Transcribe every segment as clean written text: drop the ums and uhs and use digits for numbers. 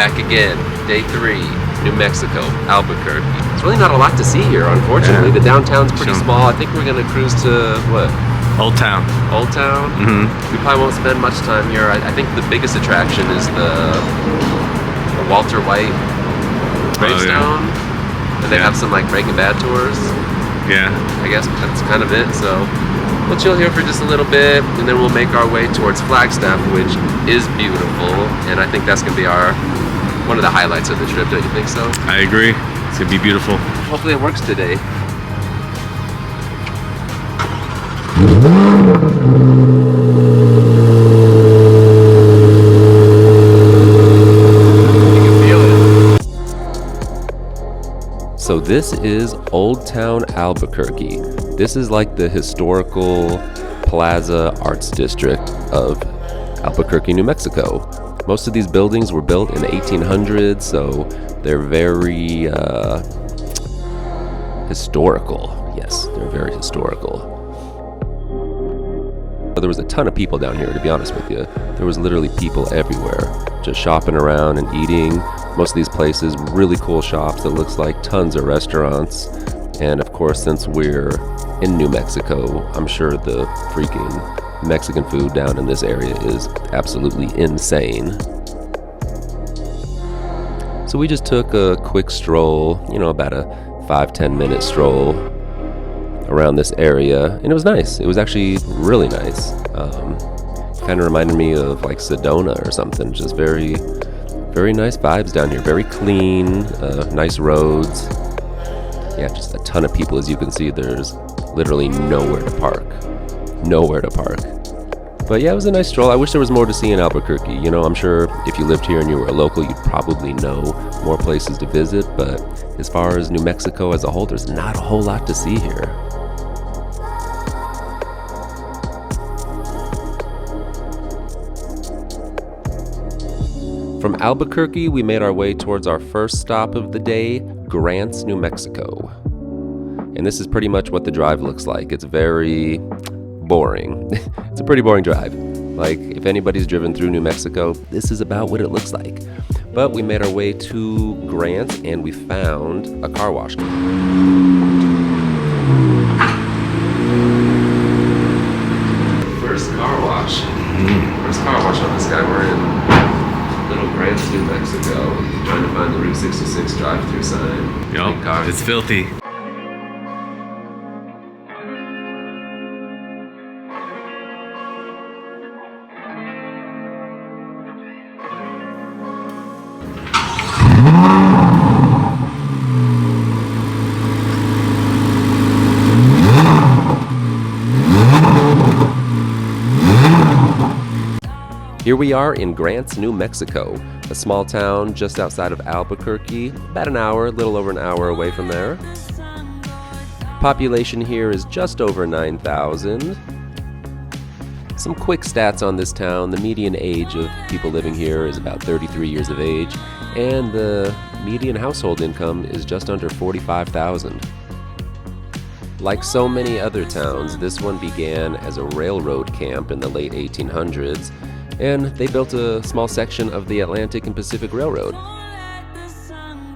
back again. Day 3, New Mexico, Albuquerque. There's really not a lot to see here, unfortunately. Yeah. The downtown's pretty small. I think we're gonna cruise to what? Old Town. Old Town? We probably won't spend much time here. I think the biggest attraction is the Walter White gravestone. And they have some like Breaking Bad tours. Yeah. I guess that's kind of it. So we'll chill here for just a little bit, and then we'll make our way towards Flagstaff, which is beautiful. And I think that's gonna be one of the highlights of the trip. Don't you think so? I agree. It's gonna be beautiful. Hopefully it works today. So this is Old Town Albuquerque. This is like the historical Plaza Arts District of Albuquerque, New Mexico. Most of these buildings were built in the 1800s, so they're very historical. Yes, they're very historical. There was a ton of people down here, to be honest with you. There was literally people everywhere, just shopping around and eating. Most of these places, really cool shops that looks like tons of restaurants. And of course, since we're in New Mexico, I'm sure the freaking Mexican food down in this area is absolutely insane. So we just took a quick stroll, about a 5-10 minute stroll around this area, and it was nice. It was actually really nice. Kind of reminded me of like Sedona or something. Just very, very nice vibes down here. Very clean, nice roads. Yeah, just a ton of people. As you can see, there's literally nowhere to park. Nowhere to park. But yeah, it was a nice stroll. I wish there was more to see in Albuquerque. I'm sure if you lived here and you were a local, you'd probably know more places to visit. But as far as New Mexico as a whole, there's not a whole lot to see here. From Albuquerque, we made our way towards our first stop of the day, Grants, New Mexico. And this is pretty much what the drive looks like. It's very boring. It's a pretty boring drive. Like, if anybody's driven through New Mexico, this is about what it looks like. But we made our way to Grants, and we found a car wash. First car wash. First car wash on this guy. We're in Little Grants, New Mexico, trying to find the Route 66 drive-through sign. Yup, it's filthy. Here we are in Grants, New Mexico, a small town just outside of Albuquerque, about a little over an hour away from there. Population here is just over 9,000. Some quick stats on this town. The median age of people living here is about 33 years of age, and the median household income is just under $45,000. Like so many other towns, this one began as a railroad camp in the late 1800s, and they built a small section of the Atlantic and Pacific Railroad.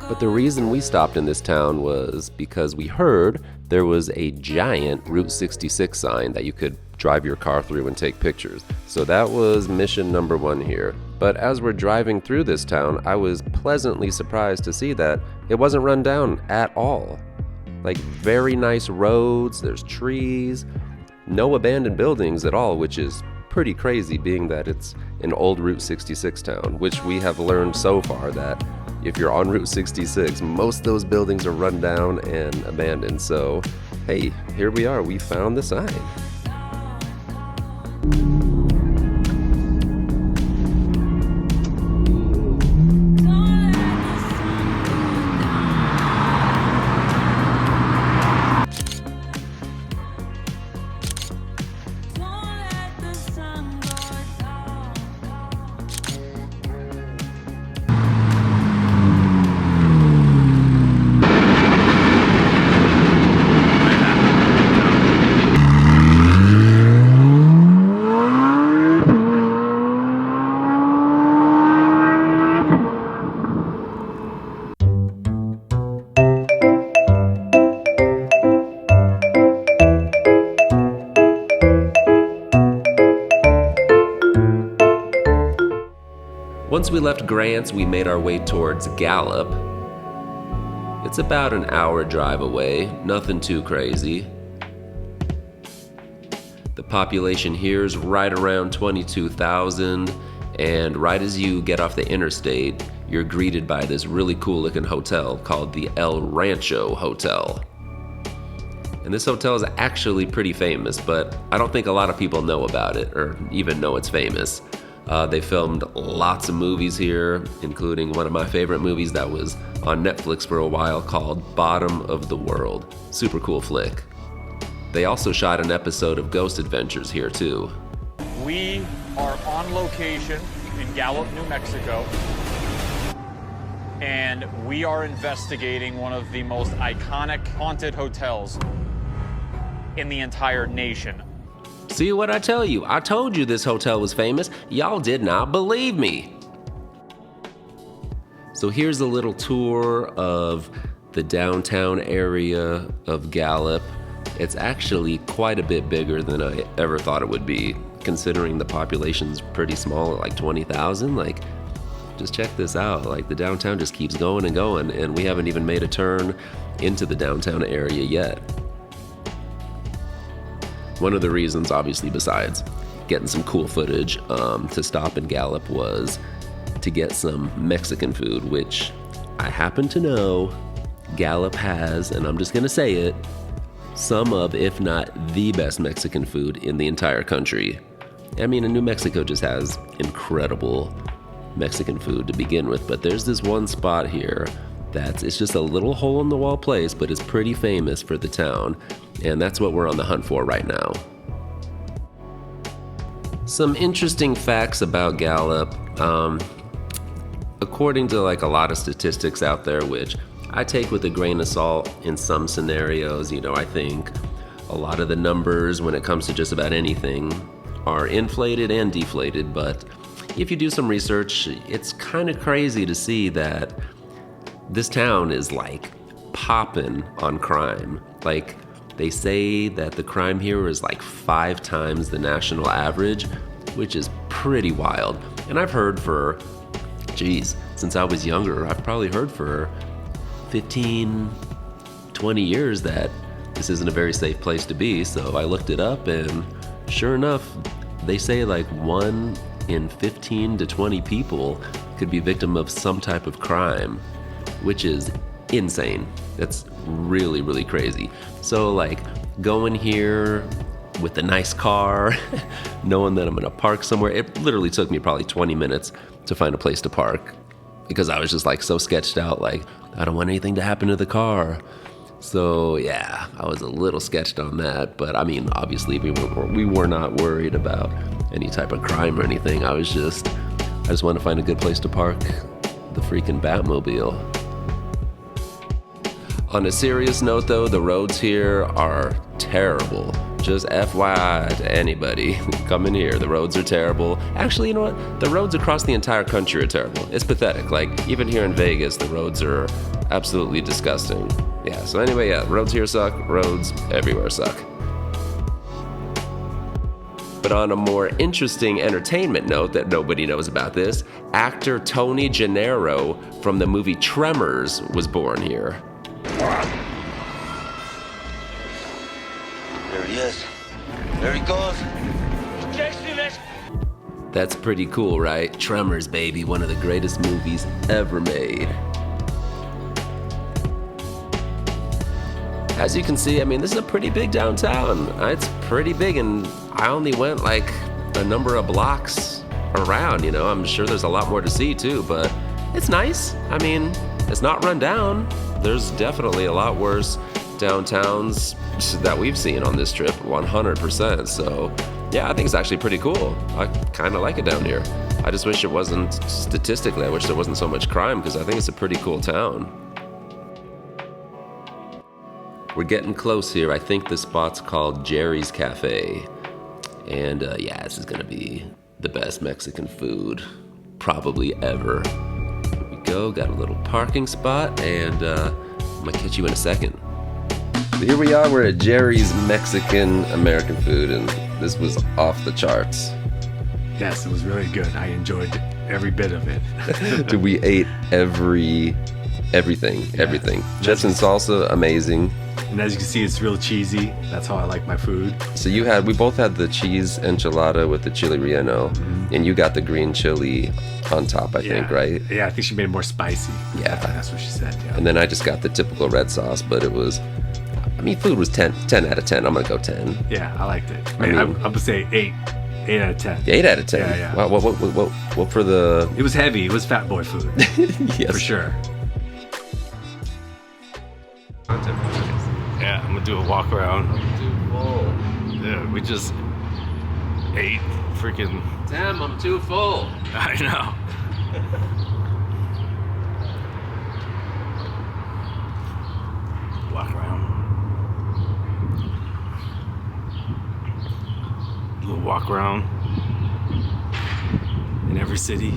But the reason we stopped in this town was because we heard there was a giant Route 66 sign that you could drive your car through and take pictures. So that was mission number 1 here. But as we're driving through this town, I was pleasantly surprised to see that it wasn't run down at all. Like, very nice roads, there's trees, no abandoned buildings at all, which is pretty crazy, being that it's an old Route 66 town, which we have learned so far that if you're on Route 66, most of those buildings are run down and abandoned. So, hey, here we are, we found the sign. Once we left Grants, we made our way towards Gallup. It's about an hour drive away, nothing too crazy. The population here is right around 22,000, and right as you get off the interstate, you're greeted by this really cool looking hotel called the El Rancho Hotel. And this hotel is actually pretty famous, but I don't think a lot of people know about it or even know it's famous. They filmed lots of movies here, including one of my favorite movies that was on Netflix for a while called Bottom of the World. Super cool flick. They also shot an episode of Ghost Adventures here too. We are on location in Gallup, New Mexico, and we are investigating one of the most iconic haunted hotels in the entire nation. See what I tell you? I told you this hotel was famous. Y'all did not believe me. So here's a little tour of the downtown area of Gallup. It's actually quite a bit bigger than I ever thought it would be, considering the population's pretty small at like 20,000. Like, just check this out. Like, the downtown just keeps going and going, and we haven't even made a turn into the downtown area yet. One of the reasons, obviously, besides getting some cool footage to stop in Gallup was to get some Mexican food, which I happen to know Gallup has, and I'm just gonna say it, some of, if not the best Mexican food in the entire country. I mean, New Mexico just has incredible Mexican food to begin with, but there's this one spot here it's just a little hole-in-the-wall place, but it's pretty famous for the town, and that's what we're on the hunt for right now. Some interesting facts about Gallup. According to like a lot of statistics out there, which I take with a grain of salt in some scenarios, I think a lot of the numbers when it comes to just about anything are inflated and deflated, but if you do some research, it's kind of crazy to see that this town is like popping on crime. Like, they say that the crime here is like 5 times the national average, which is pretty wild. And I've heard since I was younger, I've probably heard for 15, 20 years that this isn't a very safe place to be. So I looked it up, and sure enough, they say like 1 in 15 to 20 people could be victim of some type of crime, which is insane. That's really, really crazy. So like going here with a nice car, knowing that I'm gonna park somewhere, it literally took me probably 20 minutes to find a place to park because I was just like so sketched out, like I don't want anything to happen to the car. So yeah, I was a little sketched on that, but I mean, obviously we were not worried about any type of crime or anything. I just want to find a good place to park the freaking Batmobile. On a serious note though, the roads here are terrible. Just FYI to anybody coming here, the roads are terrible. Actually, you know what? The roads across the entire country are terrible. It's pathetic. Like, even here in Vegas, the roads are absolutely disgusting. Yeah, so anyway, yeah, roads here suck, roads everywhere suck. But on a more interesting entertainment note that nobody knows about this, actor Tony Gennaro from the movie Tremors was born here. There he is. There he goes. That's pretty cool, right? Tremors, baby, one of the greatest movies ever made. As you can see, I mean, this is a pretty big downtown. It's pretty big, and I only went like a number of blocks around, I'm sure there's a lot more to see too, but it's nice. I mean, it's not run down. There's definitely a lot worse downtowns that we've seen on this trip, 100%. So yeah, I think it's actually pretty cool. I kind of like it down here. I just wish it wasn't, statistically, I wish there wasn't so much crime, because I think it's a pretty cool town. We're getting close here. I think this spot's called Jerry's Cafe. And yeah, this is gonna be the best Mexican food probably ever. Here we go, got a little parking spot, and I'm gonna catch you in a second. So here we are, we're at Jerry's Mexican American food, and this was off the charts. Yes, it was really good. I enjoyed every bit of it. Dude, we ate everything. Chips and salsa, amazing. And as you can see, it's real cheesy. That's how I like my food. So we both had the cheese enchilada with the chili relleno, and you got the green chili on top, I think, right? Yeah, I think she made it more spicy. Yeah. That's what she said, yeah. And then I just got the typical red sauce, but it was, food was 10 out of 10. I'm gonna go 10. Yeah, I liked it. I mean, I'm gonna say 8 out of 10. 8 out of 10. Yeah. Wow, what for the? It was heavy. It was fat boy food. Yes. For sure. Yeah, I'm gonna do a walk around. Yeah, we just ate freaking. Damn, I'm too full. I know. Walk around. A little walk around in every city.